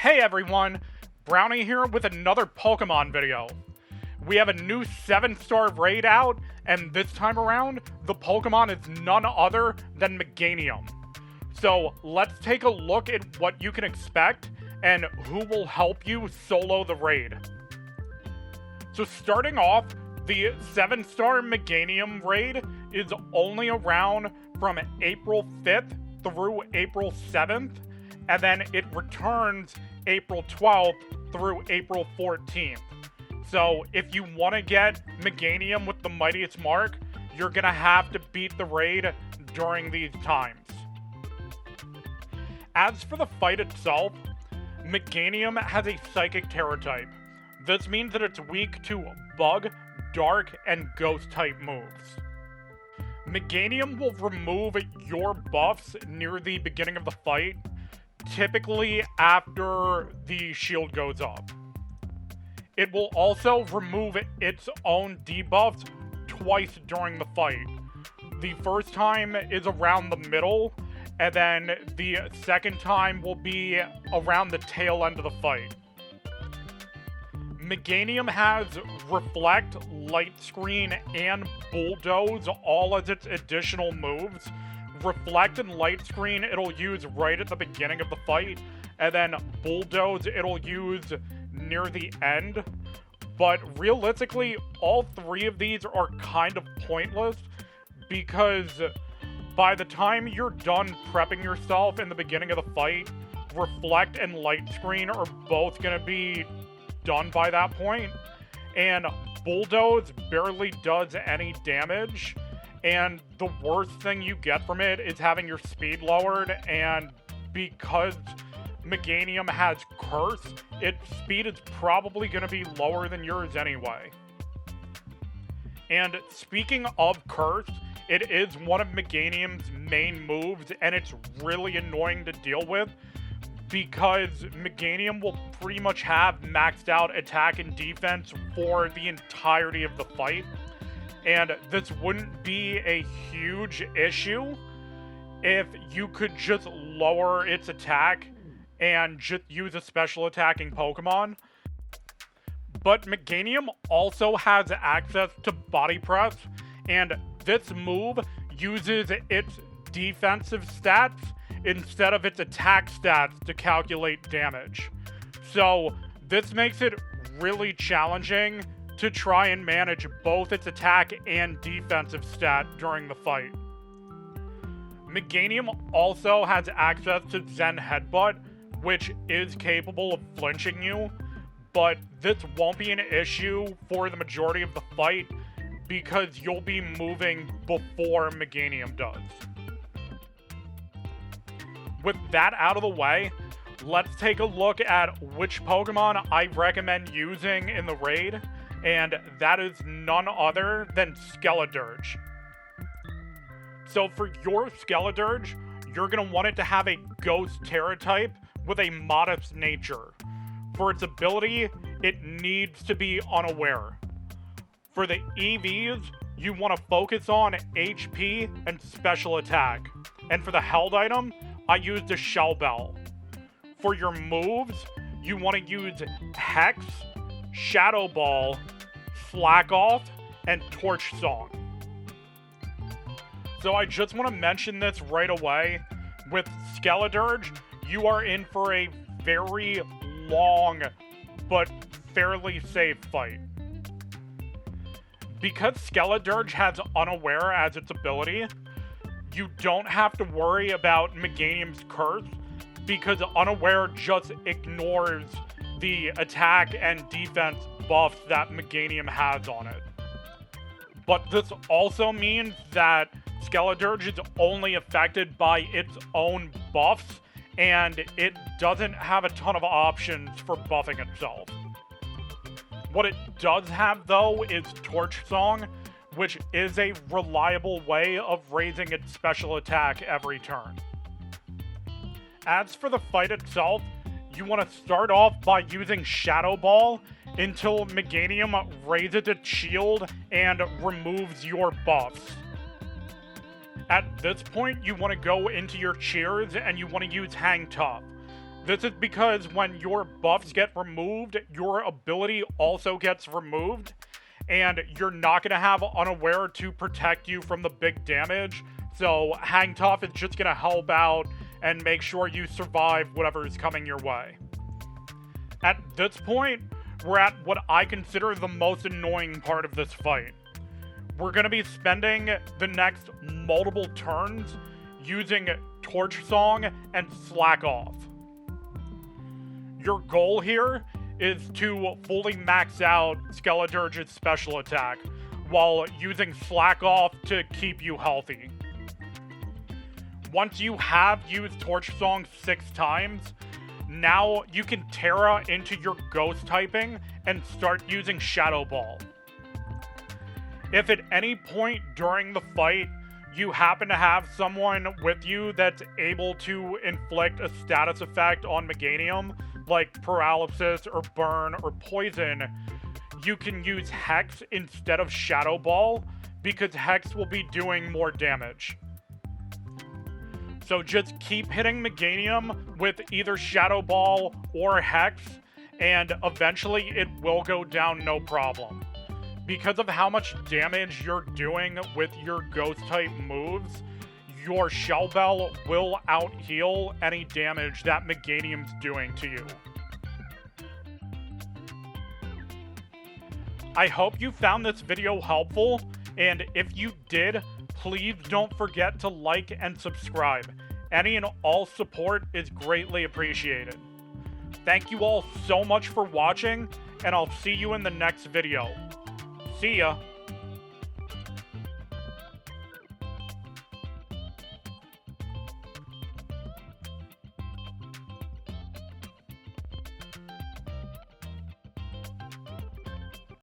Hey everyone, Brownie here with another Pokemon video. We have a new 7-star raid out, and this time around, the Pokemon is none other than Meganium. So let's take a look at what you can expect and who will help you solo the raid. So starting off, the 7-star Meganium Raid is only around from April 5th through April 7th, and then it returns April 12th through April 14th. So if you want to get Meganium with the Mightiest Mark, you're going to have to beat the raid during these times. As for the fight itself, Meganium has a Psychic Terror type. This means that it's weak to Bug, Dark, and Ghost type moves. Meganium will remove your buffs near the beginning of the fight, typically after the shield goes up. It will also remove its own debuffs twice during the fight. The first time is around the middle, and then the second time will be around the tail end of the fight. Meganium has Reflect, Light Screen, and Bulldoze all as its additional moves. Reflect and Light Screen it'll use right at the beginning of the fight, and then Bulldoze it'll use near the end. But realistically, all three of these are kind of pointless, because by the time you're done prepping yourself in the beginning of the fight, Reflect and Light Screen are both going to be done by that point, and Bulldoze barely does any damage, and the worst thing you get from it is having your speed lowered, and because Meganium has Curse, its speed is probably going to be lower than yours anyway. And speaking of Curse, it is one of Meganium's main moves, and it's really annoying to deal with, because Meganium will pretty much have maxed out attack and defense for the entirety of the fight, and this wouldn't be a huge issue if you could just lower its attack and just use a special attacking Pokemon. But Meganium also has access to Body Press, and this move uses its defensive stats instead of its attack stats to calculate damage. So this makes it really challenging to try and manage both its attack and defensive stat during the fight. Meganium also has access to Zen Headbutt, which is capable of flinching you, but this won't be an issue for the majority of the fight because you'll be moving before Meganium does. With that out of the way, let's take a look at which Pokemon I recommend using in the raid, and that is none other than Skeledirge. So for your Skeledirge, you're going to want it to have a Ghost Terror type with a modest nature. For its ability, it needs to be Unaware. For the EVs, you want to focus on HP and special attack. And for the held item, I used a Shell Bell. For your moves, you want to use Hex, Shadow Ball, Slack Off, and Torch Song. So I just want to mention this right away. With Skeledirge, you are in for a very long but fairly safe fight. Because Skeledirge has Unaware as its ability, you don't have to worry about Meganium's Curse, because Unaware just ignores the attack and defense buffs that Meganium has on it. But this also means that Skeledirge is only affected by its own buffs, and it doesn't have a ton of options for buffing itself. What it does have, though, is Torch Song, which is a reliable way of raising its special attack every turn. As for the fight itself, you want to start off by using Shadow Ball until Meganium raises its shield and removes your buffs. At this point, you want to go into your cheers and you want to use Hang Tough. This is because when your buffs get removed, your ability also gets removed, and you're not going to have Unaware to protect you from the big damage, so Hang Tough is just going to help out and make sure you survive whatever is coming your way. At this point, we're at what I consider the most annoying part of this fight. We're going to be spending the next multiple turns using Torch Song and Slack Off. Your goal here is to fully max out Skeledirge's special attack while using Slack Off to keep you healthy. Once you have used Torch Song 6 times, now you can Terra into your Ghost typing and start using Shadow Ball. If at any point during the fight you happen to have someone with you that's able to inflict a status effect on Meganium, like paralysis or burn or poison, you can use Hex instead of Shadow Ball because Hex will be doing more damage. So just keep hitting Meganium with either Shadow Ball or Hex, and eventually it will go down no problem. Because of how much damage you're doing with your Ghost type moves, your Shell Bell will out-heal any damage that Meganium's doing to you. I hope you found this video helpful, and if you did, please don't forget to like and subscribe. Any and all support is greatly appreciated. Thank you all so much for watching, and I'll see you in the next video. See ya!